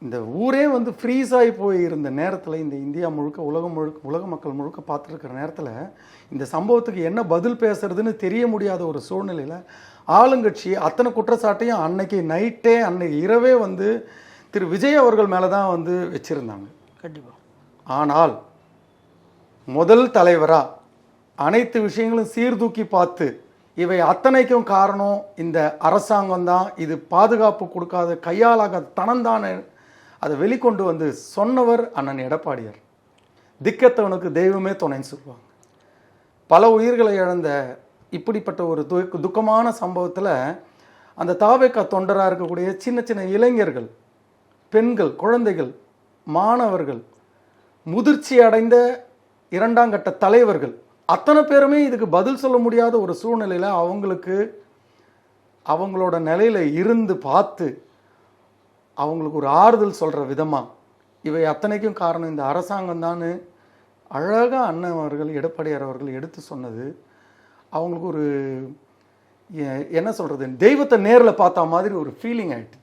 இந்த ஊரே வந்து ஃப்ரீஸ் ஆகி போயிருந்த நேரத்தில், இந்த இந்தியா முழுக்க உலக மக்கள் முழுக்க பார்த்துருக்கிற நேரத்தில் இந்த சம்பவத்துக்கு என்ன பதில் பேசுறதுன்னு தெரிய முடியாத ஒரு சூழ்நிலையில் ஆளுங்கட்சி அத்தனை குற்றச்சாட்டையும் அன்னைக்கு நைட்டே அன்னைக்கு இரவே வந்து திரு விஜய் அவர்கள் மேலே தான் வந்து வச்சுருந்தாங்க. கண்டிப்பாக. ஆனால் முதல் தலைவராக அனைத்து விஷயங்களும் சீர்தூக்கி பார்த்து இவை அத்தனைக்கும் காரணம் இந்த அரசாங்கம் தான், இது பாதுகாப்பு கொடுக்காத கையாளாக தனந்தானே அதை வெளிக்கொண்டு வந்து சொன்னவர் அண்ணன் எடப்பாடியார். திக்கத்தவனுக்கு தெய்வமே துணைன்னு சொல்லுவாங்க. பல உயிர்களை இழந்த இப்படிப்பட்ட ஒரு துக்கமான சம்பவத்தில் அந்த தாவேக்கா தொண்டராக இருக்கக்கூடிய சின்ன சின்ன இளைஞர்கள், பெண்கள், குழந்தைகள், மாணவர்கள், முதிர்ச்சி அடைந்த இரண்டாம் கட்ட தலைவர்கள் அத்தனை பேருமே இதுக்கு பதில் சொல்ல முடியாத ஒரு சூழ்நிலையில் அவங்களோட நிலையில் இருந்து பார்த்து அவங்களுக்கு ஒரு ஆறுதல் சொல்கிற விதமாக இவை அத்தனைக்கும் காரணம் இந்த அரசாங்கம் தான் அழகாக அண்ணன் அவர்கள், எடப்பாடியார் அவர்கள் எடுத்து சொன்னது அவங்களுக்கு ஒரு என்ன சொல்கிறது, தெய்வத்தை நேரில் பார்த்த மாதிரி ஒரு ஃபீலிங் ஆகிட்டு.